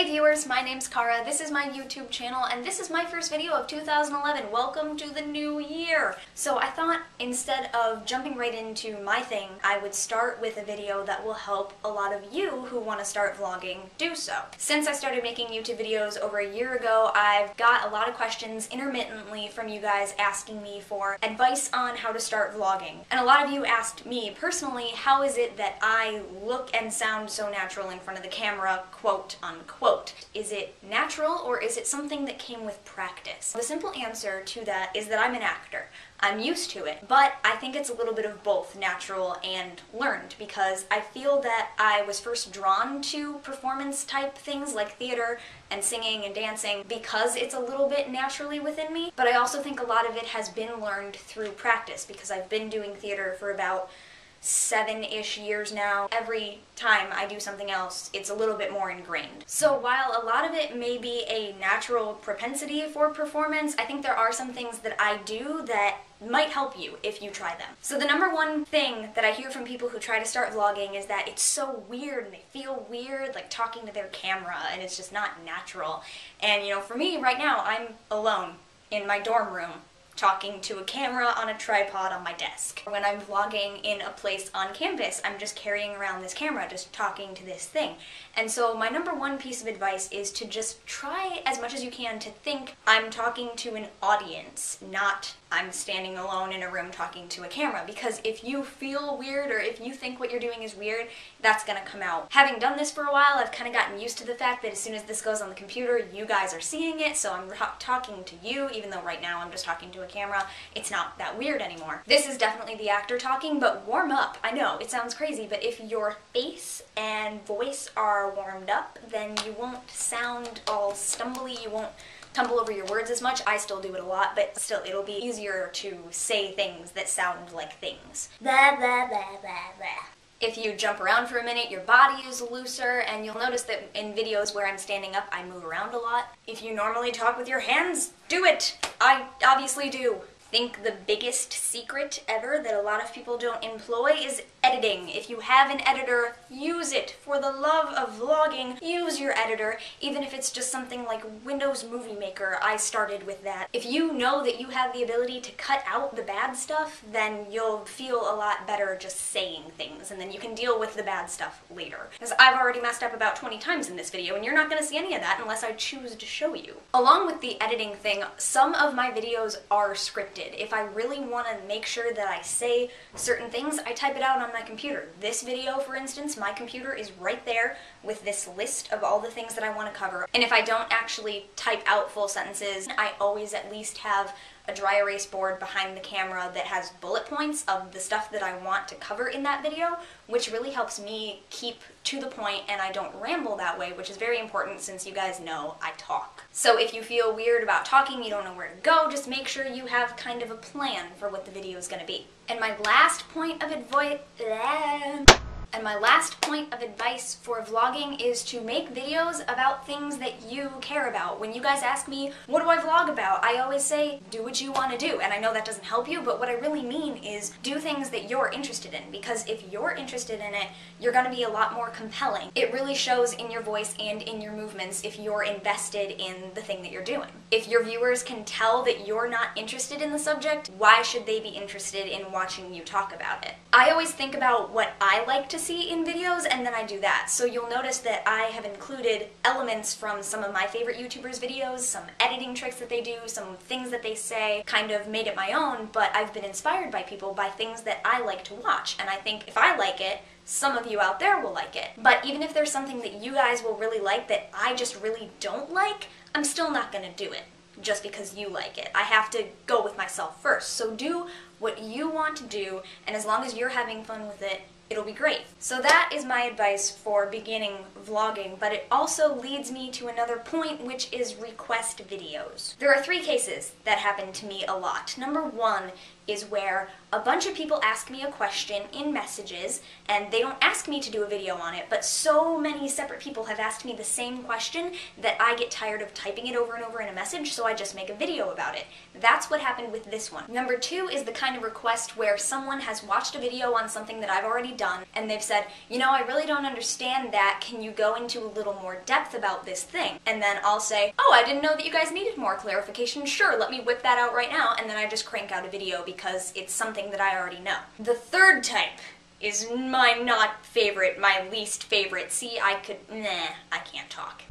Hey viewers, my name's Cara, this is my YouTube channel, and this is my first video of 2011. Welcome to the new year! So I thought instead of jumping right into my thing, I would start with a video that will help a lot of you who want to start vlogging do so. Since I started making YouTube videos over a year ago, I've got a lot of questions intermittently from you guys asking me for advice on how to start vlogging. And a lot of you asked me personally, how is it that I look and sound so natural in front of the camera, quote unquote. Is it natural or is it something that came with practice? The simple answer to that is that I'm an actor. I'm used to it, but I think it's a little bit of both natural and learned because I feel that I was first drawn to performance type things like theater and singing and dancing because it's a little bit naturally within me, but I also think a lot of it has been learned through practice because I've been doing theater for about 7-ish years now. Every time I do something else, it's a little bit more ingrained. So while a lot of it may be a natural propensity for performance, I think there are some things that I do that might help you if you try them. So the number one thing that I hear from people who try to start vlogging is that it's so weird and they feel weird like talking to their camera and it's just not natural. And you know, for me right now, I'm alone in my dorm room talking to a camera on a tripod on my desk. When I'm vlogging in a place on campus, I'm just carrying around this camera, just talking to this thing. And so my number one piece of advice is to just try as much as you can to think I'm talking to an audience, not I'm standing alone in a room talking to a camera, because if you feel weird or if you think what you're doing is weird, that's gonna come out. Having done this for a while, I've kind of gotten used to the fact that as soon as this goes on the computer, you guys are seeing it, so I'm talking to you, even though right now I'm just talking to a camera. It's not that weird anymore. This is definitely the actor talking, but warm up. I know, it sounds crazy, but if your face and voice are warmed up, then you won't sound all stumbly, you won't tumble over your words as much. I still do it a lot, but still it'll be easier to say things that sound like things. Blah, blah, blah, blah, blah. If you jump around for a minute, your body is looser, and you'll notice that in videos where I'm standing up, I move around a lot. If you normally talk with your hands, do it! I obviously do. I think the biggest secret ever that a lot of people don't employ is editing. If you have an editor, use it. For the love of vlogging, use your editor, even if it's just something like Windows Movie Maker. I started with that. If you know that you have the ability to cut out the bad stuff, then you'll feel a lot better just saying things, and then you can deal with the bad stuff later. Because I've already messed up about 20 times in this video, and you're not going to see any of that unless I choose to show you. Along with the editing thing, some of my videos are scripted. If I really want to make sure that I say certain things, I type it out on my computer. This video, for instance, my computer is right there with this list of all the things that I want to cover. And if I don't actually type out full sentences, I always at least have a dry erase board behind the camera that has bullet points of the stuff that I want to cover in that video, which really helps me keep to the point and I don't ramble that way, which is very important since you guys know I talk. So if you feel weird about talking, you don't know where to go, just make sure you have kind of a plan for what the video is going to be. And my last point of advice for vlogging is to make videos about things that you care about. When you guys ask me, what do I vlog about? I always say, do what you want to do. And I know that doesn't help you, but what I really mean is do things that you're interested in. Because if you're interested in it, you're going to be a lot more compelling. It really shows in your voice and in your movements if you're invested in the thing that you're doing. If your viewers can tell that you're not interested in the subject, why should they be interested in watching you talk about it? I always think about what I like to see in videos, and then I do that. So you'll notice that I have included elements from some of my favorite YouTubers' videos, some editing tricks that they do, some things that they say, kind of made it my own, but I've been inspired by people by things that I like to watch, and I think if I like it, some of you out there will like it. But even if there's something that you guys will really like that I just really don't like, I'm still not gonna do it just because you like it. I have to go with myself first. So do what you want to do, and as long as you're having fun with it, it'll be great. So that is my advice for beginning vlogging, but it also leads me to another point, which is request videos. There are 3 cases that happen to me a lot. Number 1 is where a bunch of people ask me a question in messages, and they don't ask me to do a video on it, but so many separate people have asked me the same question that I get tired of typing it over and over in a message, so I just make a video about it. That's what happened with this one. Number 2 is the kind of request where someone has watched a video on something that I've already done, and they've said, you know, I really don't understand that, can you go into a little more depth about this thing? And then I'll say, oh, I didn't know that you guys needed more clarification, sure, let me whip that out right now, and then I just crank out a video because it's something that I already know. The third type is my least favorite. See, I can't talk.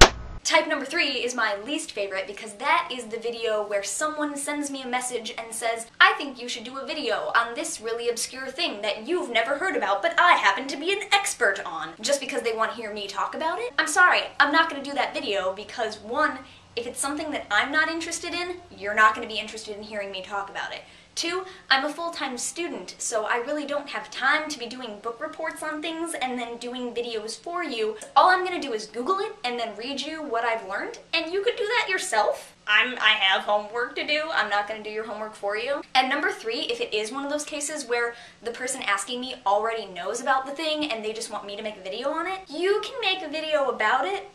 Type number 3 is my least favorite because that is the video where someone sends me a message and says, I think you should do a video on this really obscure thing that you've never heard about, but I happen to be an expert on, just because they want to hear me talk about it. I'm sorry, I'm not going to do that video because 1, if it's something that I'm not interested in, you're not going to be interested in hearing me talk about it. 2, I'm a full-time student, so I really don't have time to be doing book reports on things and then doing videos for you. All I'm going to do is Google it and then read you what I've learned, and you could do that yourself. I have homework to do. I'm not going to do your homework for you. And number 3, if it is one of those cases where the person asking me already knows about the thing and they just want me to make a video on it, you can make a video about it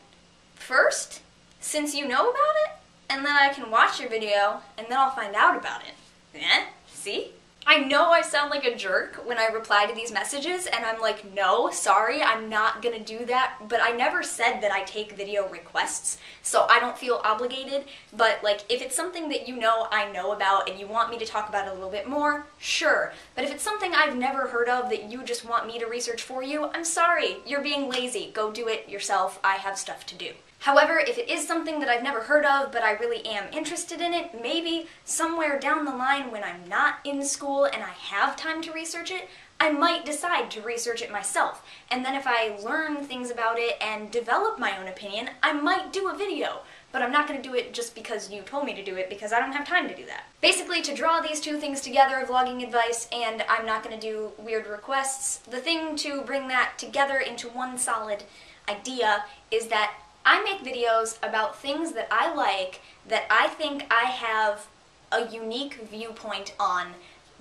first, since you know about it, and then I can watch your video, and then I'll find out about it. Eh? See? I know I sound like a jerk when I reply to these messages, and I'm like, no, sorry, I'm not gonna do that, but I never said that I take video requests, so I don't feel obligated, but like, if it's something that you know I know about and you want me to talk about it a little bit more, sure, but if it's something I've never heard of that you just want me to research for you, I'm sorry, you're being lazy, go do it yourself, I have stuff to do. However, if it is something that I've never heard of, but I really am interested in it, maybe somewhere down the line when I'm not in school and I have time to research it, I might decide to research it myself. And then if I learn things about it and develop my own opinion, I might do a video. But I'm not going to do it just because you told me to do it, because I don't have time to do that. Basically, to draw these 2 things together, vlogging advice and I'm not going to do weird requests, the thing to bring that together into one solid idea is that I make videos about things that I like, that I think I have a unique viewpoint on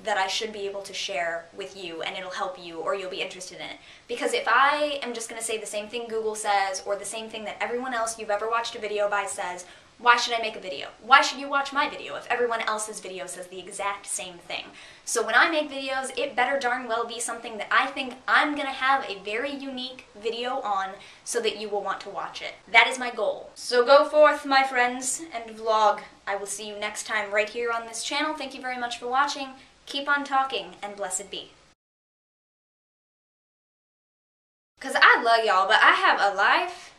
that I should be able to share with you, and it'll help you or you'll be interested in it. Because if I am just going to say the same thing Google says or the same thing that everyone else you've ever watched a video by says, why should I make a video? Why should you watch my video if everyone else's video says the exact same thing? So when I make videos, it better darn well be something that I think I'm going to have a very unique video on so that you will want to watch it. That is my goal. So go forth, my friends, and vlog. I will see you next time right here on this channel. Thank you very much for watching. Keep on talking, and blessed be. Because I love y'all, but I have a life.